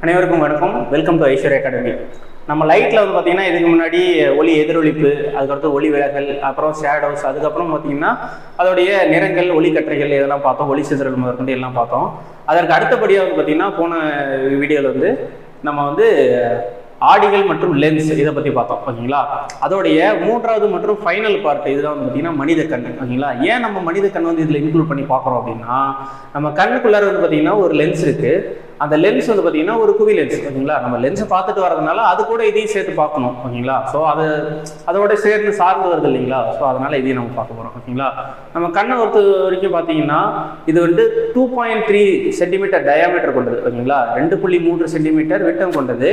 அனைவருக்கும் வணக்கம். Welcome to Aishwarya academy. நம்ம லைட்டில் வந்து பார்த்தீங்கன்னா இதுக்கு முன்னாடி ஒளி எதிரொலிப்பு, அதுக்கடுத்து ஒளி விலகல், அப்புறம் ஷேடோஸ், அதுக்கப்புறம் பார்த்தீங்கன்னா அதோடைய நிறங்கள், ஒளிக்கற்றைகள் இதெல்லாம் பார்த்தோம். ஒளி சிதறல் முதற்கொண்டு எல்லாம் பார்த்தோம். அதற்கு அடுத்தபடியாக வந்து பார்த்தீங்கன்னா போன வீடியோவில் வந்து நம்ம வந்து ஆடிகள் மற்றும் லென்ஸ் இதை பற்றி பார்த்தோம். ஓகேங்களா? அதோடைய மூன்றாவது மற்றும் ஃபைனல் பார்ட் இதுதான் வந்து பார்த்தீங்கன்னா மனித கண். ஓகேங்களா? ஏன் நம்ம மனித கண் வந்து இதில் இன்க்ளூட் பண்ணி பார்க்குறோம் அப்படின்னா, நம்ம கண்ணுக்குள்ளார வந்து பார்த்தீங்கன்னா ஒரு லென்ஸ் இருக்குது. அந்த லென்ஸ் வந்து பார்த்தீங்கன்னா ஒரு குவி லென்ஸ். ஓகேங்களா? நம்ம லென்ஸை பார்த்துட்டு வரதுனால அது கூட இதையும் சேர்த்து பார்க்கணும். ஓகேங்களா? ஸோ அதோட சேர்த்து சார்ந்து வருது இல்லைங்களா? ஸோ அதனால இதையும் நம்ம பார்க்க போகிறோம். ஓகேங்களா? நம்ம கண்ணை பொறுத்த வரைக்கும் பார்த்தீங்கன்னா இது வந்து 2.3 சென்டிமீட்டர் டயாமீட்டர் கொண்டது. ஓகேங்களா? 2.3 சென்டிமீட்டர் விட்டம் கொண்டது.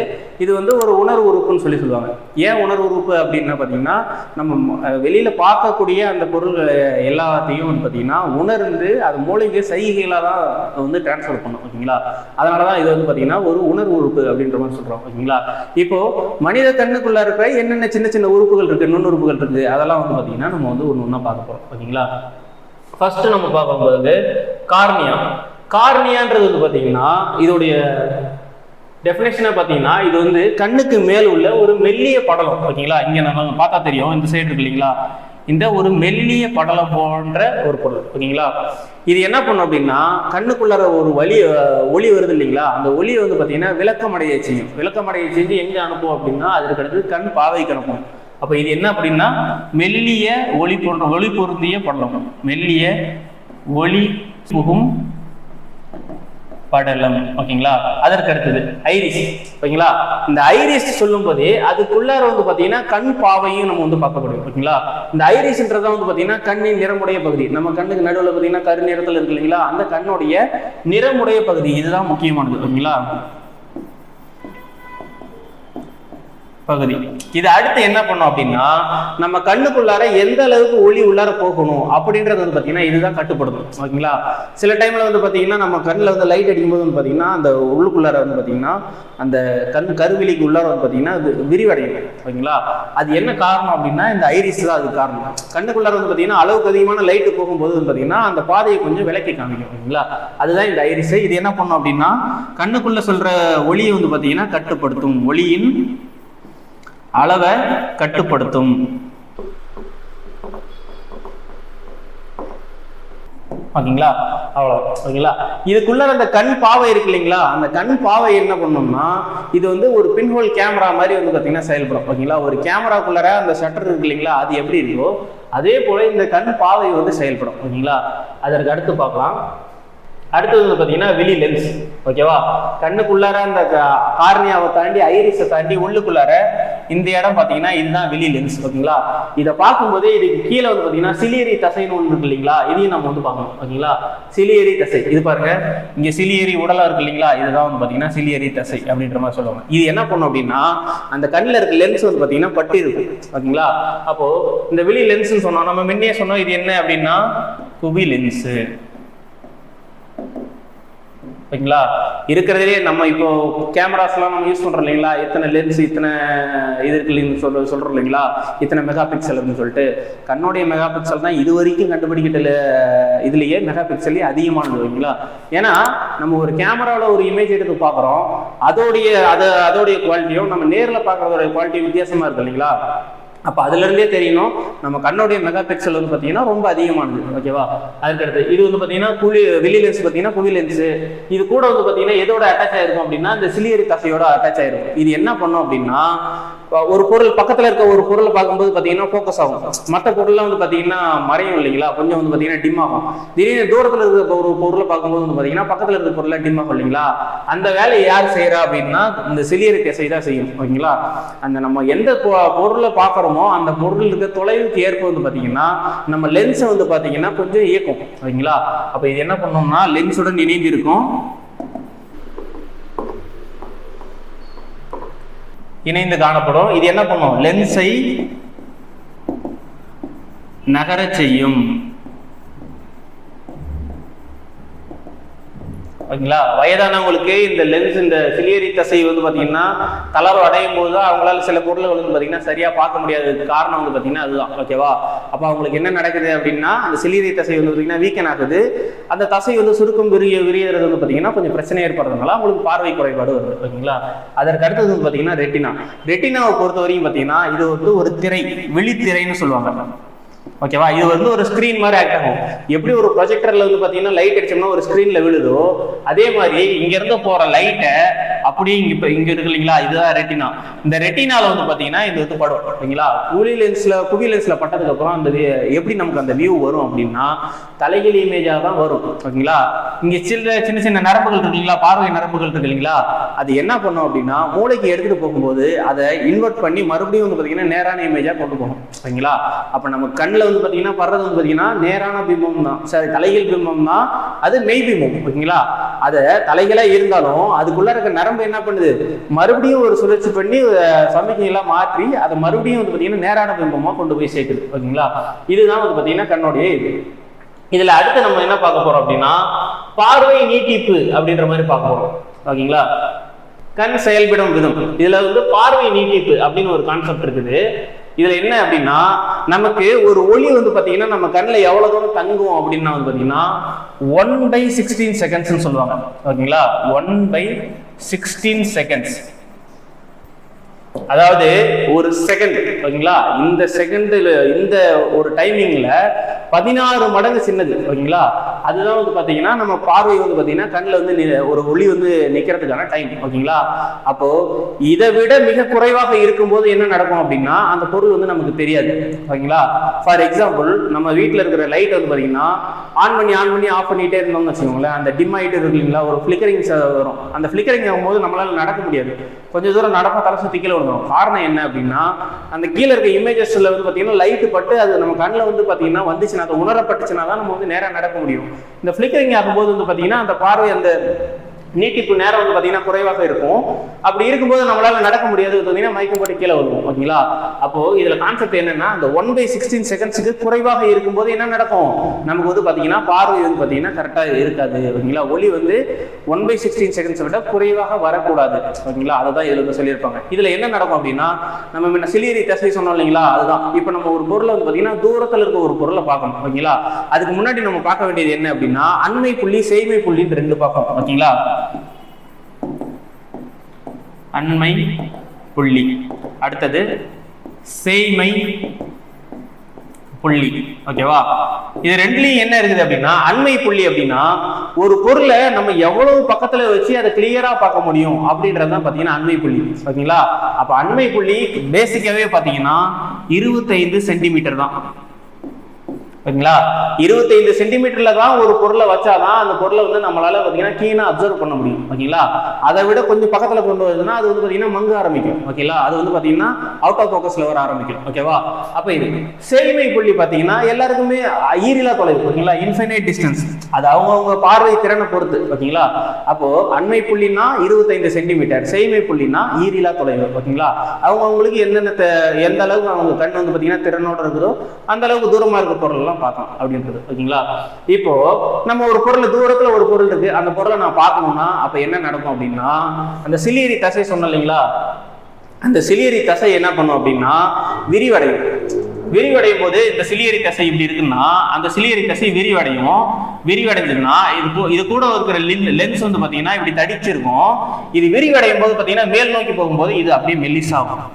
இது வந்து ஒரு உணர்வு உறுப்புன்னு சொல்லுவாங்க. ஏன் உணர்வு உறுப்பு அப்படின்னா பார்த்தீங்கன்னா, நம்ம வெளியில் பார்க்கக்கூடிய அந்த பொருள்கள் எல்லாத்தையும் வந்து பார்த்தீங்கன்னா உணர்ந்து அது மூளைக்கு சைகைகளாக தான் வந்து டிரான்ஸ்ஃபர் பண்ணும். ஓகேங்களா? அதனால தான் இது வந்து பார்த்தீங்கன்னா ஒரு உணர்வு உறுப்பு அப்படின்ற மாதிரி சொல்கிறோம். ஓகேங்களா? இப்போ மனித கண்ணுக்குள்ள இருக்கிற என்னென்ன சின்ன சின்ன உறுப்புகள் இருக்குது, நுண்ணுறுப்புகள் இருக்குது, அதெல்லாம் வந்து பார்த்தீங்கன்னா நம்ம வந்து ஒன்று ஒன்றா பார்க்க போகிறோம். ஓகேங்களா? ஃபர்ஸ்ட் நம்ம பார்க்கும்போது கார்னியா. கார்னியான்றது வந்து பார்த்தீங்கன்னா இதோடைய டெஃபினேஷனை பார்த்தீங்கன்னா இது வந்து கண்ணுக்கு மேல் உள்ள ஒரு மெல்லிய படலம். ஓகேங்களா? இங்கே நம்ம பார்த்தா தெரியும், இந்த சைடு இருக்கு இல்லைங்களா, இந்த ஒரு மெல்லிய படலம் போன்ற ஒரு பொருள். ஓகேங்களா? இது என்ன பண்ணும் அப்படின்னா, கண்ணுக்குள்ளார ஒரு ஒளி வருது இல்லைங்களா, அந்த ஒளியை வந்து பார்த்தீங்கன்னா விளக்கமடைய செய்யும். விளக்கமடைய செஞ்சு எங்கே அனுப்பும் அப்படின்னா அதற்கு அடுத்து கண் பாவைக்கு அனுப்பும். அப்போ இது என்ன அப்படின்னா மெல்லிய ஒளி பொருந்திய படலம், மெல்லிய ஒளி புகும் படலம். ஓகேங்களா? அதற்கு அடுத்தது ஐரிஸ். ஓகேங்களா? இந்த ஐரிஸ் சொல்லும் போதே அதுக்குள்ளார வந்து பாத்தீங்கன்னா கண் பாவையும் நம்ம வந்து பார்க்க முடியும். ஓகேங்களா? இந்த ஐரிஸ்ன்றதான் வந்து பாத்தீங்கன்னா கண்ணின் நிறமுடைய பகுதி. நம்ம கண்ணுக்கு நடுவில் பாத்தீங்கன்னா கரு நிறத்தில் இருக்கு இல்லைங்களா, அந்த கண்ணுடைய நிறமுடைய பகுதி இதுதான் முக்கியமானது. ஓகேங்களா? பகுதி. இது அடுத்து என்ன பண்ணும் அப்படின்னா, நம்ம கண்ணுக்குள்ளார எந்த அளவுக்கு ஒளி உள்ளார போகணும் அப்படின்றது வந்து பார்த்தீங்கன்னா இதுதான் கட்டுப்படுத்தும். ஓகேங்களா? சில டைம்ல வந்து பார்த்தீங்கன்னா நம்ம கண்ணில் வந்து லைட் அடிக்கும்போது வந்து பார்த்தீங்கன்னா அந்த உள்ளுக்குள்ளார வந்து பார்த்தீங்கன்னா அந்த கருவிழிக்கு உள்ளார வந்து பார்த்தீங்கன்னா அது விரிவடையும். ஓகேங்களா? அது என்ன காரணம் அப்படின்னா இந்த ஐரிஸ் தான் அது காரணம். கண்ணுக்குள்ளார வந்து பார்த்தீங்கன்னா அளவுக்கு அதிகமான லைட்டு போகும்போது வந்து பார்த்தீங்கன்னா அந்த பாதையை கொஞ்சம் விலக்கி காமிக்கும். ஓகேங்களா? அதுதான் இந்த ஐரிஸ். இது என்ன பண்ணும் அப்படின்னா கண்ணுக்குள்ள சொல்ற ஒளியை வந்து பார்த்தீங்கன்னா கட்டுப்படுத்தும், ஒளியின் அளவை கட்டுப்படுத்தும். ஓகேங்களா? அவ்வளோ. ஓகேங்களா? இதுக்குள்ள அந்த கண் பாவை இருக்கு இல்லைங்களா, அந்த கண் பாவை என்ன பண்ணோம்னா இது வந்து ஒரு பின்ஹோல் கேமரா மாதிரி வந்து பார்த்தீங்கன்னா செயல்படும். ஓகேங்களா? ஒரு கேமராக்குள்ளார அந்த ஷட்டர் இருக்கு இல்லைங்களா, அது எப்படி இருக்கோ அதே போல இந்த கண் பாவை வந்து செயல்படும். ஓகேங்களா? அதற்கு அடுத்து பார்க்கலாம். அடுத்தது வந்து பார்த்தீங்கன்னா விழி லென்ஸ். ஓகேவா? கண்ணுக்குள்ளார அந்த கார்னியாவை தாண்டி ஐரிஸை தாண்டி உள்ளுக்குள்ளார இந்த இடம் பார்த்தீங்கன்னா இதுதான் விழி லென்ஸ். ஓகேங்களா? இதை பார்க்கும்போதே இதுக்கு கீழே வந்து பார்த்தீங்கன்னா சிலியரி தசைன்னு ஒன்று இருக்கு இல்லைங்களா, இதையும் நம்ம வந்து பார்க்கணும். ஓகேங்களா? சிலியரி தசை இது பாருங்க, இங்கே சிலியரி உடலா இருக்கு இல்லைங்களா, இதுதான் வந்து பார்த்தீங்கன்னா சிலியரி தசை அப்படின்ற மாதிரி சொல்லுவாங்க. இது என்ன பண்ணும் அப்படின்னா அந்த கண்ணில் இருக்க லென்ஸ் வந்து பார்த்தீங்கன்னா பட்டி இருக்கு. ஓகேங்களா? அப்போ இந்த விழி லென்ஸ்ன்னு சொன்னோம், நம்ம முன்னே சொன்னோம் இது என்ன அப்படின்னா குவி லென்ஸு. ஓகேங்களா? இருக்கிறதுலே நம்ம இப்போ கேமராஸ்லாம் நம்ம யூஸ் பண்றோம் இல்லைங்களா, இத்தனை லென்ஸ் இத்தனை இது இருக்குன்னு சொல்றோம் இல்லைங்களா, இத்தனை மெகா பிக்சல் அப்படின்னு சொல்லிட்டு. கண்ணுடைய மெகா பிக்சல் தான் இது வரைக்கும் கண்டுபிடிக்கிட்ட இதுலயே மெகா பிக்சல்லே அதிகமானது. ஓகேங்களா? ஏன்னா நம்ம ஒரு கேமராவில் ஒரு இமேஜ் எடுத்து பார்க்குறோம், அதோடைய குவாலிட்டியும் நம்ம நேரில் பார்க்கறதோட குவாலிட்டி வித்தியாசமா இருக்கு இல்லைங்களா. அப்போ அதுல இருந்தே தெரியணும் நம்ம கண்ணுடைய மெகா பிக்சல் வந்து பார்த்தீங்கன்னா ரொம்ப அதிகமானது. ஓகேவா? அதுக்கடுத்து இது வந்து பார்த்தீங்கன்னா விழி லென்ஸ் பார்த்தீங்கன்னா குவி லென்ஸ். இது கூட வந்து பார்த்தீங்கன்னா எதோட அட்டாச் ஆயிருக்கும் அப்படின்னா இந்த சிலியரி தசையோட அட்டாச் ஆயிருக்கும். இது என்ன பண்ணும் அப்படின்னா ஒரு பொருள் பக்கத்தில் இருக்க ஒரு பொருளை பார்க்கும்போது பார்த்தீங்கன்னா ஃபோக்கஸ் ஆகும், மற்ற பொருள்லாம் வந்து பார்த்தீங்கன்னா மறையும் இல்லைங்களா, கொஞ்சம் வந்து பார்த்தீங்கன்னா டிம் ஆகும். திடீர்னு தூரத்தில் இருக்க ஒரு பொருளை பார்க்கும்போது வந்து பார்த்தீங்கன்னா பக்கத்தில் இருக்க பொருளை டிம் ஆகும் இல்லைங்களா. அந்த வேலையை யார் செய்யறா அப்படின்னா இந்த சிலியரி தசை தான் செய்யும். ஓகேங்களா? அந்த நம்ம எந்த பொருளை பார்க்குறோமோ அந்த பொருள் இருக்க தொலைவுக்கு ஏற்ப வந்து பார்த்தீங்கன்னா நம்ம லென்ஸை வந்து பார்த்தீங்கன்னா கொஞ்சம் இயக்கும். ஓகேங்களா? அப்போ இது என்ன பண்ணோம்னா லென்ஸுடன் இணைந்து இருக்கும், இணைந்து காணப்படும். இது என்ன பண்ணும், லென்ஸை நகர செய்யும். ஓகேங்களா. வயதானவங்களுக்கு இந்த லென்ஸ் இந்த சிலியரி தசை வந்து பார்த்தீங்கன்னா தளர்வு அடையும் போது தான் அவங்களால சில பொருளை வந்து பார்த்தீங்கன்னா சரியா பார்க்க முடியாததுக்கு காரணம் வந்து பார்த்தீங்கன்னா அதுதான். ஓகேவா. அப்போ அவங்களுக்கு என்ன நடக்குது அப்படின்னா அந்த சிலியரி தசை வந்து பார்த்தீங்கன்னா வீக்கன் ஆகுது. அந்த தசை வந்து சுருக்கம் விரியறது வந்து பார்த்தீங்கன்னா கொஞ்சம் பிரச்சனை ஏற்படுறதுனால அவங்களுக்கு பார்வை குறைபாடு வருது. ஓகேங்களா. அதற்கு அடுத்தது வந்து பார்த்தீங்கன்னா ரெட்டினா. ரெட்டினாவை பொறுத்த வரைக்கும் பார்த்தீங்கன்னா இது வந்து ஒரு திரை, விழித்திரைன்னு சொல்லுவாங்க. ஓகேவா. இது வந்து ஒரு ஸ்கிரீன் மாதிரி ஆக்ட் ஆகும். எப்படி ஒரு ப்ரொஜெக்டர்ல வந்து பாத்தீங்கன்னா லைட் அடிச்சோம்னா ஒரு ஸ்கிரீன்ல விழுதோ, அதே மாதிரி இங்க இருந்து போற லைட்டை அப்படியே இங்க இருக்கு இல்லைங்களா, இதுதான் ரெட்டினா. இந்த ரெட்டினால வந்து பாத்தீங்கன்னா இது வந்து படம். ஓகேங்களா. குவி லென்ஸ்ல பட்டதுக்கு அப்புறம் அந்த எப்படி நமக்கு அந்த வியூ வரும் அப்படின்னா தலைகீழ் இமேஜா தான் வரும். ஓகேங்களா. இங்க சின்ன சின்ன நரம்புகள் இருக்கு இல்லைங்களா, பார்வை நரம்புகள் இருக்கு இல்லைங்களா, அது என்ன பண்ணும் அப்படின்னா மூளைக்கு எடுத்துட்டு போகும்போது அதை இன்வெர்ட் பண்ணி மறுபடியும் வந்து பாத்தீங்கன்னா நேரான இமேஜா கொண்டு போகும். ஓகேங்களா. அப்ப நம்ம கண்ணுல வந்து பாத்தீங்கன்னா படுறது வந்து பாத்தீங்கன்னா நேரான பிம்பம் தான், சரி தலைகீழ் பிம்பம் தான், அது மெய் பிம்பம். ஓகேங்களா. அத தலைகளா இருந்தாலும் அதுக்குள்ள இருக்க நரம்பு என்ன பண்ணுது, மறுபடியும் ஒரு சுழற்சி பண்ணி சமிக்கையெல்லாம் மாற்றி அதை மறுபடியும் வந்து பாத்தீங்கன்னா நேரான பிம்பமா கொண்டு போய் சேர்க்குது. ஓகேங்களா. இதுதான் வந்து பாத்தீங்கன்னா கண்ணுடைய இது. இதுல அடுத்து நம்ம என்ன பார்க்க போறோம் அப்படின்னா பார்வை நீட்டிப்பு அப்படின்ற மாதிரி பார்க்க போறோம். ஓகேங்களா. கண் செயல்படும் விதம், இதுல வந்து பார்வை நீட்டிப்பு அப்படின்னு ஒரு கான்செப்ட் இருக்குது. இதுல என்ன அப்படின்னா நமக்கு ஒரு ஒளி வந்து பாத்தீங்கன்னா நம்ம கண்ணில் எவ்வளவு தூரம் தங்கும் அப்படின்னா வந்து பாத்தீங்கன்னா 1/16 செகண்ட்ஸ் சொல்லுவாங்க. ஓகேங்களா. 1/16 செகண்ட்ஸ், அதாவது ஒரு செகண்ட். ஓகேங்களா. இந்த செகண்ட்ல இந்த ஒரு டைமிங்ல 16 மடங்கு சின்னது. ஓகேங்களா. அதுதான் வந்து பாத்தீங்கன்னா நம்ம பார்வை வந்து பாத்தீங்கன்னா கண்ணில் வந்து ஒரு ஒளி வந்து நிக்கிறதுக்கான டைம். ஓகேங்களா. அப்போ இதை விட மிக குறைவாக இருக்கும்போது என்ன நடக்கும் அப்படின்னா அந்த பொருள் வந்து நமக்கு தெரியாது. ஓகேங்களா. ஃபார் எக்ஸாம்பிள் நம்ம வீட்டில் இருக்கிற லைட் வந்து பாத்தீங்கன்னா ஆன் பண்ணி ஆஃப் பண்ணிட்டே இருந்தோம்னு வச்சுக்கோங்களேன், அந்த டிம் ஆகிட்டு இருக்கு இல்லைங்களா, ஒரு ஃபிளிக்கரிங் வரும். அந்த ஃபிளிக்கரிங் ஆகும்போது நம்மளால நடக்க முடியாது, கொஞ்சம் தூரம் நடக்க தலை சுத்தி கீழே விழுந்துடும். காரணம் என்ன அப்படின்னா அந்த கீழே இருக்க இமேஜஸ்ல வந்து பாத்தீங்கன்னா லைட் பட்டு அது நம்ம கண்ணில் வந்து பாத்தீங்கன்னா வந்துச்சுன்னா, அதை உணரப்பட்டுச்சுன்னா தான் நம்ம வந்து நேரம் நடக்க முடியும். இந்த ஃபிளிக்கரிங் ஆகும்போது வந்து பாத்தீங்கன்னா அந்த பார்வை அந்த நீட்டிப்பு நேரம் வந்து பாத்தீங்கன்னா குறைவாக இருக்கும். அப்படி இருக்கும்போது நம்மளால நடக்க முடியாது, மயக்கம் போட்டு கீழே வருவோம். ஓகேங்களா. அப்போ இதுல கான்செப்ட் என்னன்னா அந்த 1/16 செகண்ட்ஸுக்கு குறைவாக இருக்கும்போது என்ன நடக்கும், நமக்கு வந்து பாத்தீங்கன்னா பார்வை வந்து பாத்தீங்கன்னா கரெக்டா இருக்காது. ஓகேங்களா. ஒளி வந்து 1/16 செகண்ட்ஸை விட குறைவாக வரக்கூடாது. ஓகேங்களா. அதுதான் இதுல வந்து சொல்லியிருப்பாங்க. இதுல என்ன நடக்கும் அப்படின்னா நம்ம முன்ன சிலியரி தசை சொன்னோம் இல்லைங்களா, அதுதான். இப்போ நம்ம ஒரு பொருளை வந்து பாத்தீங்கன்னா தூரத்துல இருக்க ஒரு பொருளை பார்க்கணும். ஓகேங்களா. அதுக்கு முன்னாடி நம்ம பார்க்க வேண்டியது என்ன அப்படின்னா அண்மை புள்ளி செய்மை புள்ளின்னு ரெண்டு பார்க்கணும். ஓகேங்களா. அண்மை புள்ளி, அடுத்தது செய்மை புள்ளி. ஓகேவா. இது ரெண்டுலயும் என்ன இருக்குது அப்படின்னா அண்மை புள்ளி அப்படின்னா ஒரு பொருளை நம்ம எவ்வளவு பக்கத்துல வச்சு அதை கிளியரா பார்க்க முடியும் அப்படின்றதான் பாத்தீங்கன்னா அண்மை புள்ளி. ஓகேங்களா. அப்ப அண்மை புள்ளி பேசிக்காவே பாத்தீங்கன்னா 25 சென்டிமீட்டர் தான். ஓகேங்களா. 25 சென்டிமீட்டர்ல தான் ஒரு பொருளை வச்சாதான் அந்த பொருளை வந்து நம்மளால பாத்தீங்கன்னா கீனா அப்சர்வ் பண்ண முடியும். ஓகேங்களா. அதை விட கொஞ்சம் பக்கத்துல கொண்டு வருதுன்னா அது வந்து பாத்தீங்கன்னா மங்க ஆரம்பிக்கும். ஓகேங்களா. அது வந்து பாத்தீங்கன்னா அவுட் ஆஃப் ஃபோக்கஸ்ல வர ஆரம்பிக்கும். ஓகேவா. அப்ப இது செய்மை புள்ளி பாத்தீங்கன்னா எல்லாருக்குமே ஈரிலா தொலைவு. ஓகேங்களா. இன்ஃபைனைட் டிஸ்டன்ஸ், அது அவங்க பார்வை திறனை பொறுத்து. ஓகேங்களா. அப்போ அண்மை புள்ளினா 25 சென்டிமீட்டர், செய்மை புள்ளினா ஈரிலா தொலைவு. ஓகேங்களா. அவங்களுக்கு எந்த அளவுக்கு அவங்க கண் வந்து பாத்தீங்கன்னா திறனோட இருக்குதோ அந்த அளவுக்கு தூரமா இருக்க பொருள் பார்க்கலாம் அப்படின்றது. ஓகேங்களா. இப்போ நம்ம ஒரு பொருள் தூரத்துல ஒரு பொருள் இருக்கு, அந்த பொருளை நான் பார்க்கணும்னா அப்ப என்ன நடக்கும் அப்படின்னா அந்த சிலியரி தசை சொன்ன இல்லைங்களா, அந்த சிலியரி தசை என்ன பண்ணும் அப்படின்னா விரிவடையும். விரிவடையும் போது இந்த சிலியரி தசை இப்படி இருக்குன்னா அந்த சிலியரி தசை விரிவடைஞ்சதுன்னா இது கூட இருக்கிற லென்ஸ் வந்து பாத்தீங்கன்னா இப்படி தடிச்சிருக்கும். இது விரிவடையும் போது பாத்தீங்கன்னா மேல் நோக்கி போகும்போது இது அப்படியே மெல்லிசாகும்.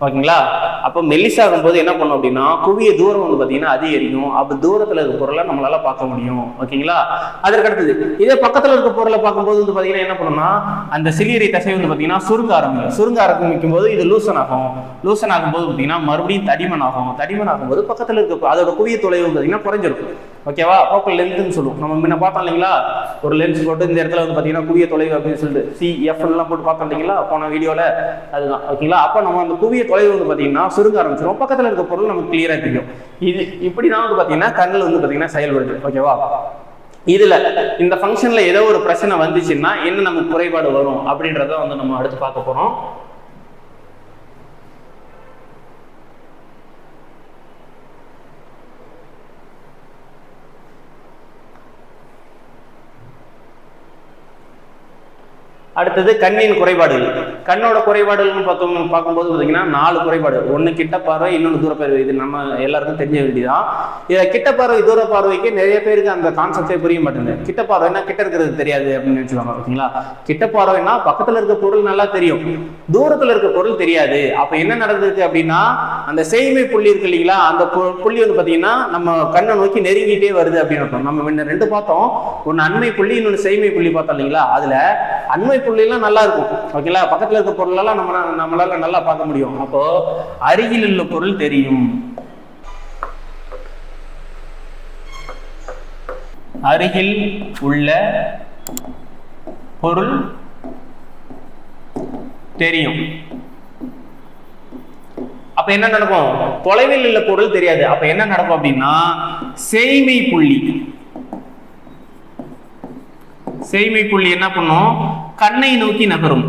ஓகேங்களா. அப்போ மெல்லிசாகும் போது என்ன பண்ணும் அப்படின்னா குவிய தூரம் வந்து பாத்தீங்கன்னா அதிகரிக்கும். அப்ப தூரத்துல இருக்க பொருளை நம்மளால பார்க்க முடியும். ஓகேங்களா. அதற்கு அடுத்தது இதே பக்கத்துல இருக்க பொருளை பார்க்கும்போது வந்து பாத்தீங்கன்னா என்ன பண்ணும்னா அந்த சிலியரி தசை வந்து பாத்தீங்கன்னா சுருங்க ஆரம்பிக்கும் போது இது லூசன் ஆகும்போது பாத்தீங்கன்னா மறுபடியும் தடிமன் ஆகும்போது பக்கத்துல இருக்க அதோட குவிய தொலைவு பாத்தீங்கன்னா குறைஞ்சிடும். ஓகேவா. ஃபோக்கல் லென்த்னு சொல்லுவோம். நம்ம முன்ன பார்த்தோம் இல்லைங்களா, ஒரு லென்ஸ் போட்டு இந்த இடத்துல வந்து பாத்தீங்கன்னா குவிய தொலைவு அப்படின்னு சொல்லிட்டு CF எல்லாம் போட்டு பார்த்தோம் இல்லைங்களா போன வீடியோல, அதுதான். ஓகேங்களா. அப்ப நம்ம அந்த குவிய தொலைவு வந்து பாத்தீங்கன்னா சுருங்க ஆரம்பிச்சிடும், பக்கத்துல இருக்க பொருள் நமக்கு கிளியரா தெரியும். இது இப்படிதான் வந்து பாத்தீங்கன்னா கண்ணில் வந்து பாத்தீங்கன்னா செயல்படுது. ஓகேவா. இதுல இந்த ஃபங்க்ஷன்ல ஏதோ ஒரு பிரச்சனை வந்துச்சுன்னா என்ன நமக்கு குறைபாடு வரும் அப்படின்றத வந்து நம்ம அடுத்து பார்க்க போறோம். அடுத்தது கண்ணின் குறைபாடுகள். கண்ணோட குறைபாடுகள்னு பார்க்கும்போது பார்த்தீங்கன்னா 4 குறைபாடு. ஒன்று கிட்ட பார்வை, இன்னொன்று தூர பார்வை. இது நம்ம எல்லாருக்கும் தெரிஞ்ச வேண்டியதான். இதில் கிட்ட பார்வை தூர பார்வைக்கு நிறைய பேருக்கு அந்த கான்செப்டே புரிய மாட்டேங்குது. கிட்ட பார்வைன்னா கிட்ட இருக்கிறது தெரியாது அப்படின்னு நினைச்சுவாங்க. ஓகேங்களா? கிட்ட பார்வைன்னா பக்கத்தில் இருக்க பொருள் நல்லா தெரியும், தூரத்தில் இருக்க பொருள் தெரியாது. அப்போ என்ன நடந்திருக்கு அப்படின்னா, அந்த செய்மை புள்ளி இருக்கு இல்லைங்களா, அந்த புள்ளி வந்து பார்த்தீங்கன்னா நம்ம கண்ணை நோக்கி நெருங்கிட்டே வருது அப்படின்னு. நம்ம 2 பார்த்தோம், ஒன்று அண்மை புள்ளி, இன்னொன்று செய்மை புள்ளி பார்த்தோம் இல்லைங்களா. அதில் அண்மை புள்ளிலாம் நல்லா இருக்கும். ஓகேங்களா? பக்கத்துல இருக்க பொருள் எல்லாம் நம்மளால நல்லா பார்க்க முடியும். அப்போ அருகில் உள்ள பொருள் தெரியும். அருகில் உள்ள பொருள் தெரியும். அப்ப என்ன நடக்கும்? தொலைவில் உள்ள பொருள் தெரியாது. அப்ப என்ன நடக்கும் அப்படின்னா, செய்மை புள்ளி என்ன பண்ணும்? கண்ணை நோக்கி நகரும்.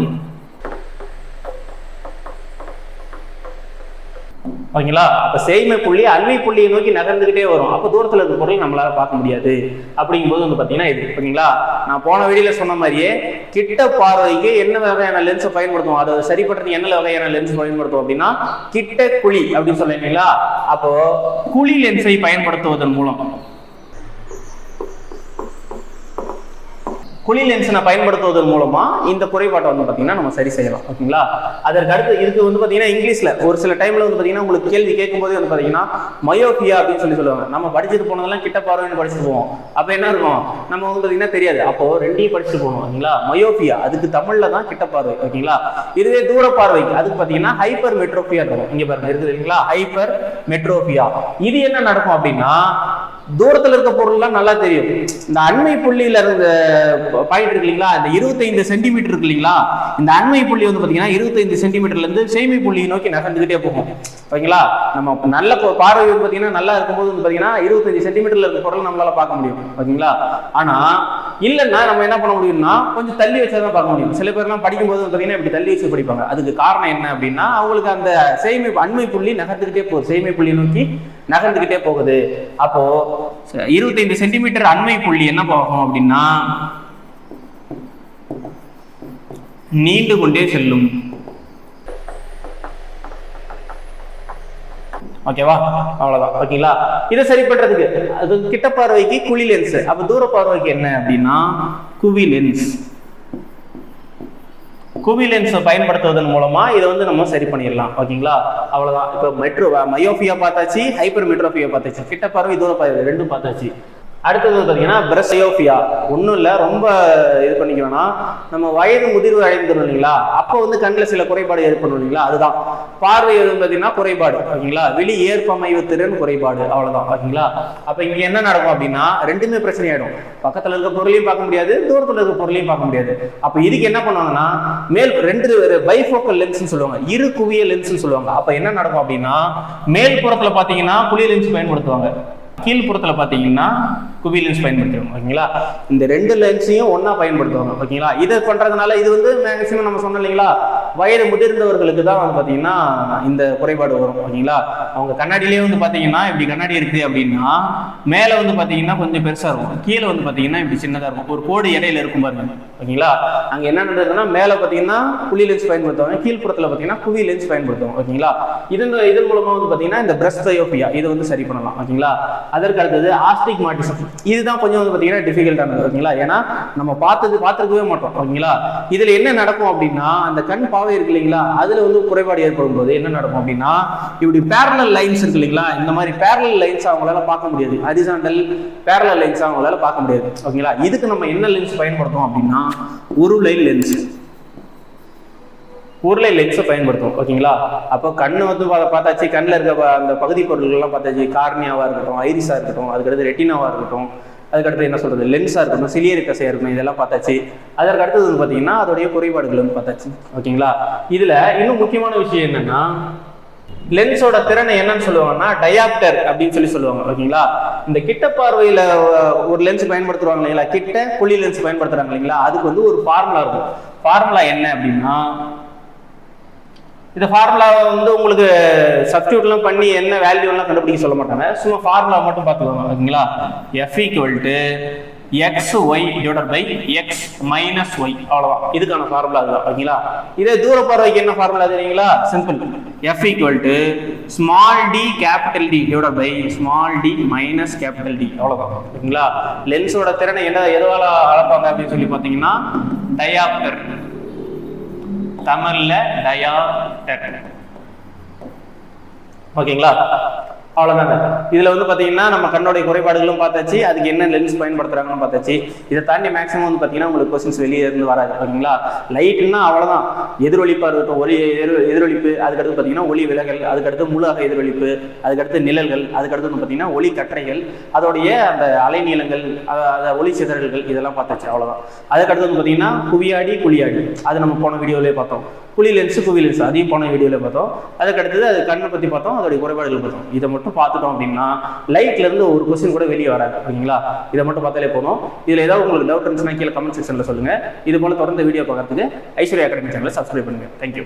ஓகேங்களா? அப்ப செய்மை புள்ளி அண்மை புள்ளியை நோக்கி நகர்ந்துகிட்டே வரும். அப்ப தூரத்துல இருக்க பொருள் நம்மளால பார்க்க முடியாது. அப்படிங்கும்போது வந்து பாத்தீங்கன்னா இது. ஓகேங்களா? நான் போன வீடியோல சொன்ன மாதிரியே கிட்ட பார்வைக்கு என்ன வகையான லென்ஸை பயன்படுத்துவோம், அதை சரிபடுறதுக்கு என்ன வகையான லென்ஸ் பயன்படுத்துவோம் அப்படின்னா கிட்ட குழி அப்படின்னு சொல்லுவீங்களா. அப்போ குழி லென்ஸை பயன்படுத்துவதன் மூலம், குழி லென்ஸை பயன்படுத்துவதன் மூலமா இந்த குறைபாட்டை வந்து பாத்தீங்கன்னா நம்ம சரி செய்யலாம். ஓகேங்களா? அதற்கு அடுத்து இதுக்கு வந்து பாத்தீங்கன்னா இங்கிலீஷ்ல ஒரு சில டைம்ல வந்து பாத்தீங்கன்னா உங்களுக்கு கேள்வி கேட்கும் போதே வந்து பாத்தீங்கன்னா மயோபியா அப்படின்னு சொல்லுவாங்க. நம்ம படிச்சுட்டு போனதெல்லாம் கிட்ட பார்வைன்னு படிச்சுட்டு போவோம். அப்ப என்ன இருக்கும்? நம்ம வந்து பாத்தீங்கன்னா தெரியாது. அப்போ 2ஐயும் படிச்சுட்டு போகணும். ஓகேங்களா? மயோபியா அதுக்கு தமிழ்ல தான் கிட்ட பார்வை. ஓகேங்களா? இதுவே தூர பார்வைக்கு அதுக்கு பாத்தீங்கன்னா ஹைப்பர் மெட்ரோபியா இருக்கும். இங்க பாருங்க இருக்குது இல்லைங்களா, ஹைப்பர் மெட்ரோபியா. இது என்ன நடக்கும் அப்படின்னா, தூரத்துல இருக்க பொருள்லாம் நல்லா தெரியும். இந்த அண்மை புள்ளியில இருந்த பாயிண்ட் இருக்கு இல்லைங்களா, இந்த 25 சென்டிமீட்டர் இருக்கு இல்லைங்களா, இந்த அண்மை புள்ளி வந்து பாத்தீங்கன்னா 25 சென்டிமீட்டர்ல இருந்து செய்மை புள்ளியை நோக்கி நகர்ந்துகிட்டே போகும். ஓகேங்களா? நம்ம நல்ல பார்வை வந்து பாத்தீங்கன்னா நல்லா இருக்கும்போது வந்து பாத்தீங்கன்னா 25 சென்டிமீட்டர்ல இருக்க பொருள் நம்மளால பார்க்க முடியும். ஓகேங்களா? ஆனா இல்லைன்னா நம்ம என்ன பண்ண முடியும்னா கொஞ்சம் தள்ளி வச்சாதான் பார்க்க முடியும். சில பேர்லாம் படிக்கும்போது பாத்தீங்கன்னா இப்படி தள்ளி வச்சு படிப்பாங்க. அதுக்கு காரணம் என்ன அப்படின்னா, அவங்களுக்கு அந்த செய்மை அண்மை புள்ளி நகர்ந்துகிட்டே போகுது, செய்மை புள்ளி நோக்கி நகர்ந்துகிட்டே போகுது. அப்போ 25 சென்டிமீட்டர் அண்மை புள்ளி என்ன போகும் அப்படின்னா நீண்டு கொண்டே செல்லும். ஓகேவா? அவ்வளவுதான். ஓகேங்களா? இதை சரி பண்றதுக்கு அது கிட்ட பார்வைக்கு குழி லென்ஸ், அப்ப தூர பார்வைக்கு என்ன அப்படின்னா குவி லென்ஸ். குவி லென்ஸை பயன்படுத்துவதன் மூலமா இதை வந்து நம்ம சரி பண்ணிடலாம். ஓகேங்களா? அவ்வளவுதான். இப்போ மயோபியா பார்த்தாச்சு, ஹைப்பர் மெட்ரோபியா பார்த்தாச்சு, கிட்ட பார்வை தூர பார்வை ரெண்டும் பார்த்தாச்சு. அடுத்தது பார்த்தீங்கன்னா பிரசயோபியா. ஒன்றும் இல்லை, ரொம்ப இது பண்ணிக்க வேணாம். நம்ம வயது முதிர்வு அடைந்துடும் இல்லைங்களா, அப்போ வந்து கண்ணில் சில குறைபாடு ஏற்படும் இல்லைங்களா, அதுதான் பார்வை பார்த்தீங்கன்னா குறைபாடு. ஓகேங்களா? வெளி ஏற்பமைவு திறன் குறைபாடு. அவ்வளோதான். ஓகேங்களா? அப்போ இங்கே என்ன நடக்கும் அப்படின்னா ரெண்டுமே பிரச்சனை ஆயிடும். பக்கத்தில் இருக்க பொருளையும் பார்க்க முடியாது, தூரத்தில் இருக்க பொருளையும் பார்க்க முடியாது. அப்போ இதுக்கு என்ன பண்ணுவாங்கன்னா மேல் 2 பைஃபோக்கல் லென்ஸ்ன்னு சொல்லுவாங்க, இரு குவிய லென்ஸ்ன்னு சொல்லுவாங்க. அப்போ என்ன நடக்கும் அப்படின்னா மேல் புறத்தில் பார்த்தீங்கன்னா குழி லென்ஸ் பயன்படுத்துவாங்க, கீழ்ப்புறத்துல பாத்தீங்கன்னா குவி லென்ஸ் பயன்படுத்துவாங்க. ஓகேங்களா? இந்த 2 லென்ஸையும் ஒன்னா பயன்படுத்துவாங்க. ஓகேங்களா? இதை பண்றதுனால இது வந்து மேக்சிமம் நம்ம சொன்னோம் இல்லைங்களா, வயது முதிர்ந்தவர்களுக்கு தான் வந்து பாத்தீங்கன்னா இந்த குறைபாடு வரும். ஓகேங்களா? அவங்க கண்ணாடியிலேயே வந்து பாத்தீங்கன்னா இப்படி கண்ணாடி இருக்கு அப்படின்னா மேல வந்து பாத்தீங்கன்னா கொஞ்சம் பெருசா இருக்கும், கீழே வந்து பாத்தீங்கன்னா இப்படி சின்னதா இருக்கும், ஒரு கோடு இடையில இருக்கும் பாருங்க. ஓகேங்களா? அங்க என்ன நடந்ததுன்னா மேல பாத்தீங்கன்னா குழி லென்ஸ் பயன்படுத்துவாங்க, கீழ்ப்புறத்துல பாத்தீங்கன்னா குவி லென்ஸ் பயன்படுத்துவாங்க. ஓகேங்களா? இதன் மூலமா வந்து பாத்தீங்கன்னா இந்த பிரஸ்டயோபியா இதை வந்து சரி பண்ணலாம். ஓகேங்களா? அதற்கு அடுத்தது ஆஸ்டிக்மாட்டிசம். இதுதான் கொஞ்சம் வந்து பாத்தீங்கன்னா டிஃபிகல்ட்டானது. ஓகேங்களா? ஏன்னா நம்ம பார்த்துருக்கவே மாட்டோம். ஓகேங்களா? இதுல என்ன நடக்கும் அப்படின்னா அந்த கண் பாவை இருக்கு இல்லைங்களா, அதுல வந்து குறைபாடு ஏற்படும் போது என்ன நடக்கும் அப்படின்னா இப்படி பேரலல் லைன்ஸ் இருக்கு இல்லைங்களா, இந்த மாதிரி பேரலல் லைன்ஸ் அவங்களால பார்க்க முடியாது, ஹரிசாண்டல் பேரலல் லைன்ஸ் அவங்களால பார்க்க முடியாது. ஓகேங்களா? இதுக்கு நம்ம என்ன லென்ஸ் பயன்படுத்தும் அப்படின்னா உருளை லென்ஸ், உருளை லென்ஸை பயன்படுத்தும். ஓகேங்களா? அப்போ கண்ணு வந்து பார்த்தாச்சு, கண்ணில் இருக்க அந்த பகுதி பொருட்கள்லாம் பார்த்தாச்சு, கார்னியாவா இருக்கட்டும், ஐரிஸா இருக்கட்டும், அதுக்கடுத்து ரெட்டினாவா இருக்கட்டும், அதுக்கடுத்து என்ன சொல்றது லென்ஸா இருக்கட்டும், சிலியரி கசையா இருக்கணும், இதெல்லாம் பார்த்தாச்சு. அதற்கு அடுத்தது வந்து பார்த்தீங்கன்னா அதோடைய குறைபாடுகள் வந்து பார்த்தாச்சு. ஓகேங்களா? இதுல இன்னும் முக்கியமான விஷயம் என்னன்னா லென்ஸோட திறனை என்னன்னு சொல்லுவாங்கன்னா டயாப்டர் அப்படின்னு சொல்லுவாங்க. ஓகேங்களா? இந்த கிட்ட பார்வையில ஒரு லென்ஸ் பயன்படுத்துறாங்க இல்லைங்களா, கிட்ட குழி லென்ஸ் பயன்படுத்துறாங்க இல்லைங்களா, அதுக்கு வந்து ஒரு ஃபார்முலா இருக்கும். ஃபார்முலா என்ன அப்படின்னா, இந்த ஃபார்முலா வந்து உங்களுக்கு சப்ஸ்டியூட்லாம் பண்ணி என்ன வேல்யூலாம் கண்டுபிடிக்க சொல்ல மாட்டாங்க, சும்மா ஃபார்முலா மட்டும் பார்த்துக்கோங்க. ஓகேங்களா? F = x y divided by x minus y, அவ்வளவுதான். இதுக்கான ஃபார்முலா அதுதான். ஓகேங்களா? இதே தூர பார்வைக்கு என்ன ஃபார்முலா தெரியுங்களா? Simple. F equal to small d capital D divided by small d minus capital D, அவ்வளவுதான். ஓகேங்களா? லென்ஸோட திறனை எதுவால அளப்பாங்க அப்படின்னு சொல்லி பார்த்தீங்கன்னா டயாப்டர், தமிழ்ல டயாப்டர். ஓகேங்களா? அவ்வளவுதாங்க. இதுல வந்து பாத்தீங்கன்னா நம்ம கண்ணோடைய குறைபாடுகளும் பார்த்தாச்சு, அதுக்கு என்ன லென்ஸ் பயன்படுத்துறாங்கன்னு பார்த்தாச்சு. இதை தாண்டி மேக்ஸிமம் வந்து பாத்தீங்கன்னா உங்களுக்கு கொஸ்டின்ஸ் வெளியே இருந்து வராது. ஓகேங்களா? லைட்னா அவ்வளவுதான். எதிரொலிப்பா இருக்கட்டும், ஒளி எதிரொலிப்பு, அதுக்கடுத்து பாத்தீங்கன்னா ஒளி விலகல், அதுக்கடுத்து முழு எதிரொலிப்பு, அதுக்கடுத்து நிழல்கள், அதுக்கடுத்து வந்து பாத்தீங்கன்னா ஒளி கற்றைகள், அதோடைய அந்த அலைநீளங்கள், ஒளி சிதறல்கள், இதெல்லாம் பார்த்தாச்சு. அவ்வளவுதான். அதுக்கடுத்து வந்து பாத்தீங்கன்னா குவியாடி குழியாடி, அது நம்ம போன வீடியோலயே பார்த்தோம். குழி லென்ஸ் குவி லென்ஸ் அதையும் போன வீடியோல பார்த்தோம். அதுக்கடுத்தது அது கண்ணை பத்தி பார்த்தோம், அதோடைய குறைபாடுகள் பார்த்தோம். இதை மட்டும் பார்த்துட்டோம் அப்படின்னா லைட்ல இருந்து ஒரு கொஸ்டின் கூட வெளியே வராது. ஓகேங்களா? இதை மட்டும் பார்த்தாலே போதும். இதுல ஏதாவது உங்களுக்கு டவுட் இருந்துச்சுன்னா கீழே கமெண்ட் செக்ஷன்ல சொல்லுங்க. இது போல தொடர்ந்து வீடியோ பார்க்கறதுக்கு ஐஸ்வர்யா அகாடமி சேனலை சப்ஸ்கிரைப் பண்ணுங்க. தேங்க்யூ.